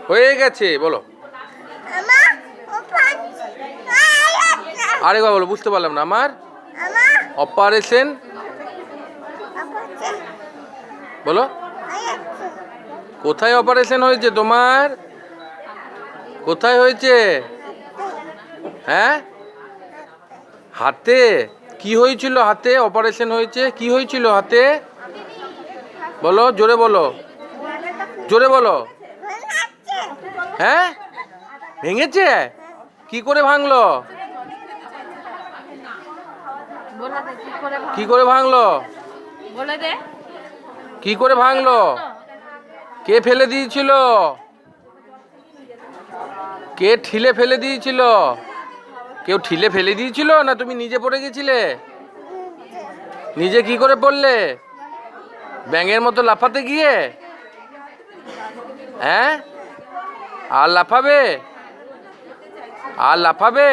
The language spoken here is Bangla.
হয়ে গেছে বলো। আরেকবার বলো, বুঝতে পারলাম না। আমার অপারেশন বলো। কোথায় অপারেশন হয়েছে তোমার? কোথায় হয়েছে? হ্যাঁ, হাতে। কি হয়েছিল হাতে? অপারেশন হয়েছে, কি হয়েছিল হাতে বলো, জোরে বলো, জোরে বলো। হ্যাঁ, ভেঙেছে? কি করে ভাঙলো? কি করে ভাঙলো? কি করে ভাঙলো? কে ফেলে দিয়েছিল? কে ঠিলে ফেলে দিয়েছিল? কেউ ঠিলে ফেলে দিয়েছিল না তুমি নিজে পড়ে গেছিলে? নিজে কি করে পড়লে? ব্যাঙের মতো লাফাতে গিয়ে? হ্যাঁ, আর লাফাবে? আর লাফাবে?